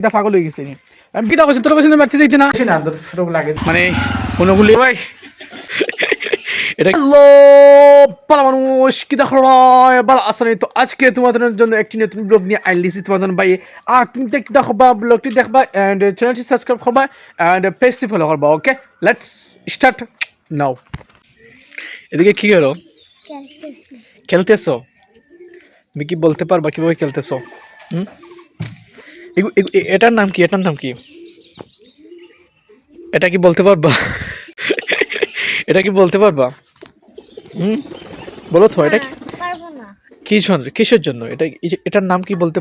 এটা পাগল হয়ে গেছে আমি কি করছি তোর কাছে বাচ্চা দিতে না না তোর লাগে মানে কোনগুলি ভাই এটা হ্যালো পালা মানুষ কি দেখো ভালো আসলে তো আজকে তোমাদের জন্য একটি নতুন ব্লগ নিয়ে আইলিছি তোমাদের জন্য ভাই আর তুমি দেখবা ব্লগটি দেখবা এন্ড চ্যানেলটি সাবস্ক্রাইব করবা এন্ড পেজটি ফলো করবা ওকে লেটস স্টার্ট নাও এদিকে কি হলো খেলতেছো তুমি কি বলতে পারবা কিভাবে খেলতেছো এটার নাম কি এটা কি বলতে পারবা এটা কি বলতে পারবা বলো তো এটা কি কিসের জন্য এটা এটার নাম কি বলতে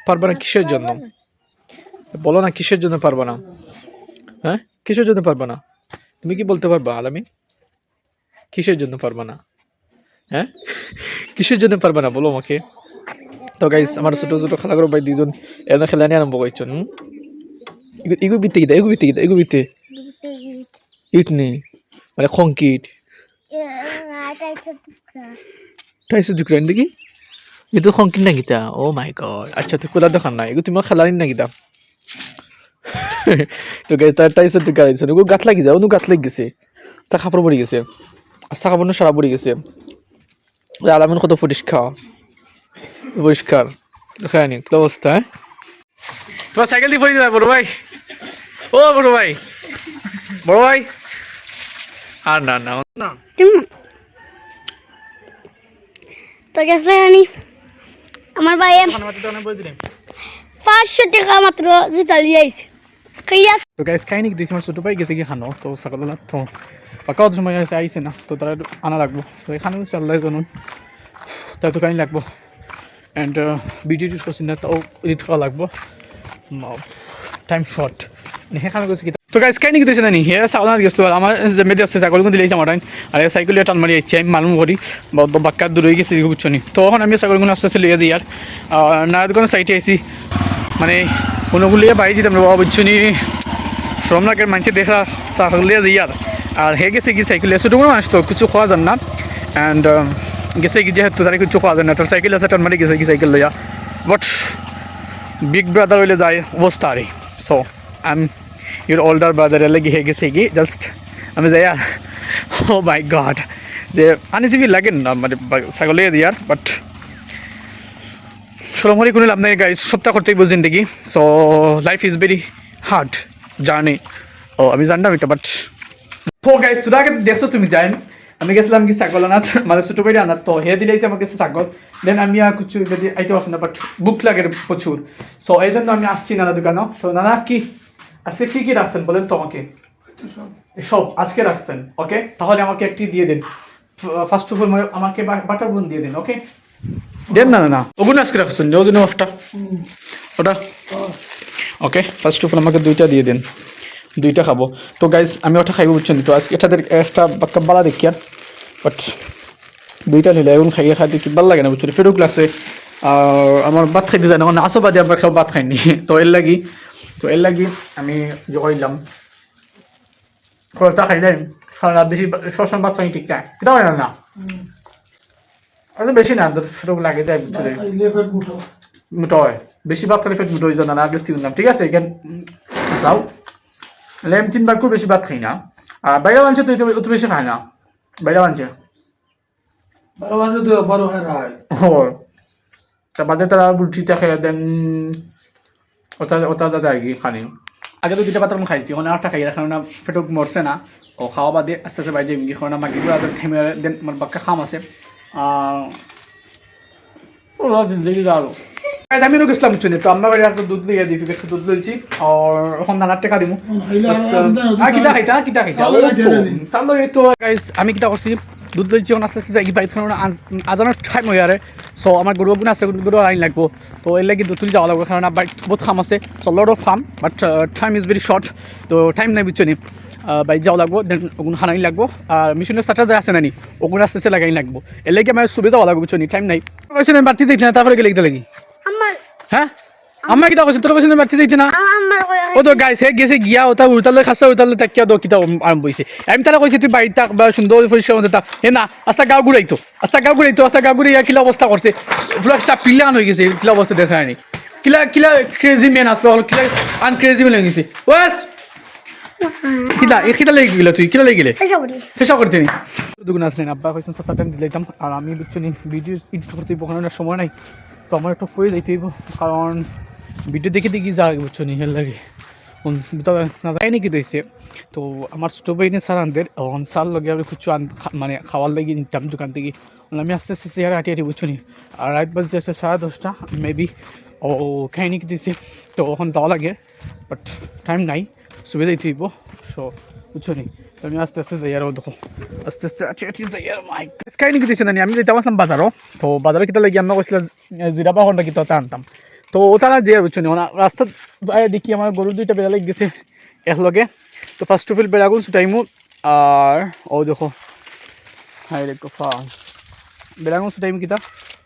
পারবা না কিসের জন্য বলো না কিসের জন্য পারবা না হ্যাঁ কিসের জন্য পারবা না তুমি কি বলতে পারবা আলামিন কিসের জন্য পারবা না হ্যাঁ কিসের জন্য পারবা না বলো আমাকে তো গাইস আমার ছোট ছোট খেলা করো ভাই দুইজন এরা খেলা নিয়ে আরম্ভ করছেন এগু বিতে ইট নেই মানে কংক্রিট টাইসো দুকরান দেখি itu kongkin na kita oh my god আচ্ছা তুই কোথা দেখান না এগু তুমি খেলানি না kita তো গাইস তার টাইসো দুকরান ও গাত লাগি যাও ও গাত লাগি গেছে তা খাপড় পড়ে গেছে আর তা খাপড় সারা পড়ে গেছে আলামিন কত পরিষ্কার দেখানি কি অবস্থা তোমার সাইকেল দিয়ে পড়ে যাবে বড় ভাই ও বড় ভাই আর না না না তো গেছে আনি আমার ভাই 500 টাকা মাত্র জুতা লিয়ে আইছে কইয়া তো গাইস খাইনি দিছি আমার ছোট ভাই গেছে কি খানো তো সকালে না তো পাকাও সময় আইছে না তো তারা আনা লাগবো তো এখানে আল্লাহ জানুন তাই তো কাহিনী লাগবো অ্যান্ড ভিডিও ইউজ করছি না তো এডিট করা লাগবো টাইম শর্ট মানে সেখানে গেছে কি তো গাইস কাহিনী দিয়েছে না নি হে সাউনা গেছিল আমার মেয়েদের আছে ছাগলগুলো দিলেই আমার আর সাইকেল টান মারি যাচ্ছে আমি মালুম করি বাক্কার দূর হয়ে গেছি বুঝছো নি তো এখন আমি ছাগলগুলো আস্তে আস্তে লিয়ে দিই আর না কোনো সাইটে আইসি মানে কোনোগুলি বাইরে যেতাম বাবা বুঝছো নি শ্রমনাকের মানুষের দেখা ছাগল লিয়ে দিই আর হে গেছে কি সাইকেল ছোটো কোনো মানুষ তো কিছু খাওয়া যান না অ্যান্ড গেছে কি যেহেতু তারা কিছু খাওয়া যায় না তার সাইকেল আছে টান মারি গেছে কি সাইকেল লইয়া বাট বিগ ব্রাদার হইলে যায় অবস্থা আরে so I am your older brother এলে হে গেছে কি জাস্ট আমি যাই ও মাই গড যে আনিজিবি লাগেন না মানে ছাগলে দিয়ার বাট সরমরি কোনো লাভ নাই গাইস সপ্তাহ করতেই বুঝেন দেখি so life is very hard journey ও আমি জানতাম এটা বাট তো গাইস সুরাকে দেখছো তুমি যাই আমি গেছিলাম কি ছাগল আনাত মানে ছোটো বাইরে আনাত তো হে দিলেইছে আমাকে ছাগল দেন আমি আর কিছু আইতে পারছি না বাট বুক লাগে প্রচুর সো এই জন্য আমি আসছি নানা দোকানও তো নানা কি আজকে কি রাখছেন বলেন তো আমাকে সব আজকে রাখছেন ওকে তাহলে আমাকে একটি দিয়ে দিন ফার্স্ট অফ অল আমাকে বাটার বুন দিয়ে দিন ওকে দেন না ওগুলো আজকে রাখছেন যে ওজন ওটা ওকে ফার্স্ট অফ অল আমাকে দুইটা খাবো তো গাইজ আমি ওটা খাইব বুঝছেন তো আজকে এটাদের একটা বাক্কা বালা দেখি আর বাট দুইটা নিলে এখন খাইতে কি ভালো লাগে না বুঝছো ফেরুক লাগছে আর আমার ভাত খাইতে যায় না মানে আসো বাদে আমরা ভাত খাইনি তো এর লাগি আমি যে করলাম খরচটা খাইলে বেশি সবসময় ভাত খাই ঠিকঠাক এটা হয় না বেশি না ফেরুক লাগে যায় বুঝছো মুটো হয় বেশি ভাত খাইলে ফেট মুটো হয়ে যায় না আগে দিলাম ঠিক আছে এখানে যাও লেম 3 বার খুব বেশি ভাত খাই না আর বাইরে বানছে তো অত বেশি খায় না বাইরে বানছে তা বাদে তারা রুটিটা খেয়ে দেন ওটা দাদা কি খানি আগে তো দুটা পাতার খাইছি ওখানে আটটা খাই রাখানো না ফেটক মরছে না ও খাওয়া বাদে আস্তে আস্তে বাইরে যাবি খাওয়া না মাগি আগে খেমে দেন আমার বাক্কা খাম আছে দেখি আরো আমি গেছিলাম চুনে তো আমার বাড়ি আর দুধ দিয়ে দিই একটু দুধ লইছি আর এখন নানার টাকা দিব কিটা খাইতা চালো এই তো গাইস আমি কিটা করছি দুধ লইছি এখন আস্তে আস্তে যাই বাড়িতে আজানোর টাইম হয়ে আরে সো আমার গরু গুণ আছে গরু আইন লাগবো তো এর লাগি দুধ তুলি যাওয়া লাগবে কারণ বাড়ি বহুত খাম আছে so lot of farm but time is very short তো টাইম নাই বুঝছো নি বাইক যাওয়া লাগবো দেন ওগুন হানাই লাগবো আর মেশিনের সাটা যায় আছে নানি ওগুন আস্তে আস্তে লাগাই লাগবো এর লাগে আমার সুবিধা যাওয়া লাগবে বুঝছো নি টাইম নাই বাড়তি দেখি না তারপরে গেলে লাগি হ্যাঁ আমার কিতা কইছ তোর কইছ না বাড়তি দিতে না ও তো গাইস হে গেছে গিয়া ওটা উল্টালে খাসা উল্টালে তাকিয়া দো কিতা আরম্ভ হইছে আমি তারা কইছি তুই বাইতা বা সুন্দর পরিষ্কার মতো তা হে না আস্তা গাও গুড়াইতো আস্তা গাও গুড়াইয়া কিলা অবস্থা করছে পুরো একটা পিলান হয়ে গেছে কিলা অবস্থা দেখা হয়নি কিলা কিলা ক্রেজি ম্যান আসলো কিলা আনক্রেজি ম্যান হয়ে গেছি ওয়াস কিলা কিলা লেগে গেল তুই কিলা লেগে গেলে এসব করি পেশা করতে নি দুগুণ আসলেন আব্বা কইছেন সাত টাইম দিলাইতাম আর আমি বুঝছো নি ভিডিও এডিট করতে বকানোর সময় নাই তো আমার একটু ফয়ে যাইতে হইব কারণ ভিডিও দেখে দেখি যা বুঝছো নি হেল লাগে না যায় নাকি দিয়েছে তো আমার ছোটো বইনে স্যার আনদের স্যার লগে আমি কিছু মানে খাওয়ার লাগিয়ে নিতাম দোকান থেকে আমি আস্তে আস্তে চেয়ারে হাঁটি হাঁটি বুঝছো নি আর রাত বাজতে আসছে 10:30 মেবি ও খাই নাকি দিয়েছে তো ওখানে যাওয়া লাগে বাট টাইম নাই সুবিধা দিতে হইব সো বুঝছো নি তো আমি আস্তে আস্তে যাই আর দেখো আস্তে আস্তে হাঁটি হাঁটি যাই আর মাইক খাই নাকি দিয়েছে না আমি যেতাম আসলাম বাজারও তো বাজারে কিতা লাগি আমরা কইছিলাম জিরা বাহনটা কিতা আনতাম তো ওটা যে বুঝছো নি রাস্তা দেখি আমার গরু দুইটা বেড়া লেগে গেছে একলগে তো ফার্স্ট অফ অল বেড়াগুলো ছুটাইমু আর ও দেখো হাই রে কফা বেড়াগুলো ছুটাইমু কিতা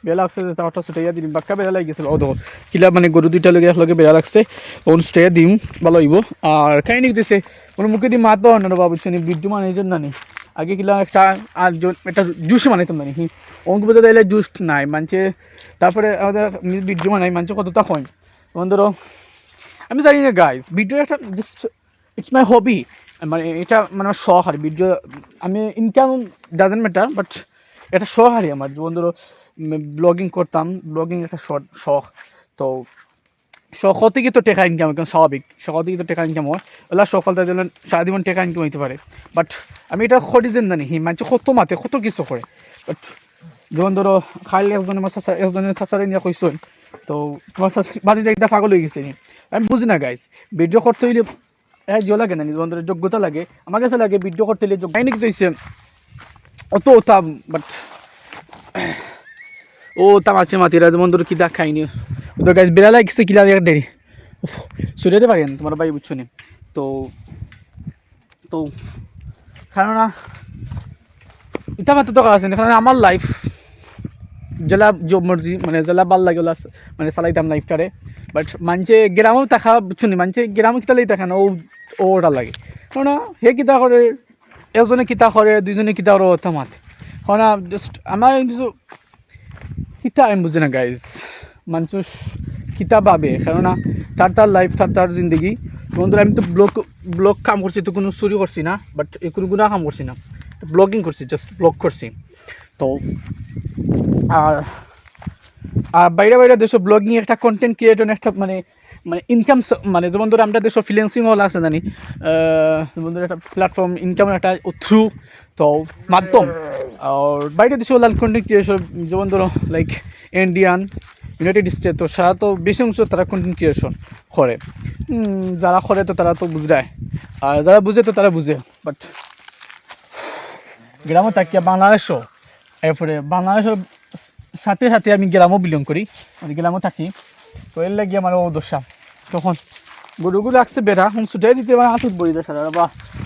বেড়া লাগছে তারটা ছুটাইয়া দিম বাক্কা বেড়া লাগি গেছিল ও দেখো কিলা মানে গরু দুইটা লগে একলগে বেড়া লাগছে ওন ছুটাইয়া দিম ভালো হইব আর খাই নিক দিছে ওর মুখে দিয়ে মাত পাওয়া না বাবু বুঝছো নি বিদ্যু মানে এই জন্য নি আগে কিলা একটা আর একটা জুস বানাইতাম না নি অঙ্ক বোঝা দিলে জুস নাই মানছে তারপরে আমাদের বিদ্যু বানাই মানছে কতটা হয় তখন ধরো আমি জানি না গাইজ ভিডিও একটা জাস্ট ইটস মাই হবি মানে এটা মানে আমার শখ আর ভিডিও আমি ইনকাম ডাজেন্ট ম্যাটার বাট এটা শখ আর আমার যেমন ধরো ব্লগিং করতাম ব্লগিং একটা শখ তো শখ থেকে তো টেকা ইনকাম একদম স্বাভাবিক শখ থেকে তো টেকা ইনকাম হয় ওলা সফলতার জন্য সারা জীবন টেকা ইনকাম হইতে পারে বাট আমি এটা খরিজেন জানি হি মানুষ কত মাতে কত কিছু করে বাট যেমন ধরো খাইলে একজনের চাচারে নিয়ে কইসই তো তোমার বাড়িতে একটা পাগল হয়ে গেছে নি আমি বুঝি না গাইজ ভিডিও করতে হইলে জিও লাগে না যেমন ধরো যোগ্যতা লাগে আমার কাছে লাগে ভিডিও করতে হইলে যোগ্য দিয়েছে অত ওটা বাট ও তা আছে মাতিরা যেমন ধরো কিতা খাইনি ও তো গাইজ বেড়া লাগছে কিলা দেরি সরিয়ে পারেন তোমার ভাই বুঝছো নি তো তো কারণ ইটা মাত্র দরকার আছে কারণ আমার লাইফ জেলা জব মর্জি মানে জেলা ভাল লাগে মানে চালাইতাম লাইফটারে বাট মানছে গ্রামেও দেখা বুঝছো নি মানছে গ্রামে কিতালেই দেখা না ওটা লাগে কারণ হে কিতা করে এজনে কিতা করে দুইজনে কিতা করে ওটা মাতে কারণ জাস্ট আমার কিন্তু কিতা আমি বুঝি না গাইজ মানুষ কিতা ভাবে কারণ তার লাইফ তার জিন্দগি বন্ধুরা আমি তো ব্লগ কাম করছি তো কোনো চুরি করছি না বাট কোনো গুণা কাম করছি না ব্লগিং করছি জাস্ট ব্লগ করছি তো আর বাইরে বাইরে দেশ ব্লগিং একটা কন্টেন্ট ক্রিয়েটর একটা মানে ইনকাম মানে যেমন ধরো আমরা দেশ ফ্রিল্যান্সিং হল আছে জানি যেমন ধরো একটা প্ল্যাটফর্ম ইনকামের একটা থ্রু তো মাধ্যম আর বাইরে দেশে লাল কন্টেন্ট ক্রিয়েশন যেমন ধরো লাইক ইন্ডিয়ান ইউনাইটেড স্টেট তো সারা তো বেশি অংশ তারা কন্টেন্ট ক্রিয়েশন করে যারা করে তো তারা তো বুঝায় আর যারা বুঝে তো তারা বুঝে বাট গ্রামে থাকিয়া বাংলাদেশও এরপরে বাংলাদেশের সাথে সাথে আমি গ্রামও বিলং করি মানে গ্রামও থাকি তো এর লাগিয়ে আমার ও দশা তখন গরুগুলো লাগছে বেড়া এখন ছুটাই দিতে আমার হাতুর বড়ি দশা বা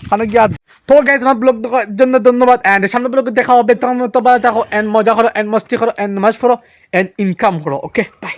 খানে গিয়ে তো গাইজ আমার ব্লগ দেখার জন্য ধন্যবাদ অ্যান্ড সামনে ব্লগ দেখা হবে তখন মতো ভালো থাকো অ্যান্ড মজা করো অ্যান্ড মস্তি করো অ্যান্ড নামাজ পড়ো অ্যান্ড ইনকাম করো ওকে বাই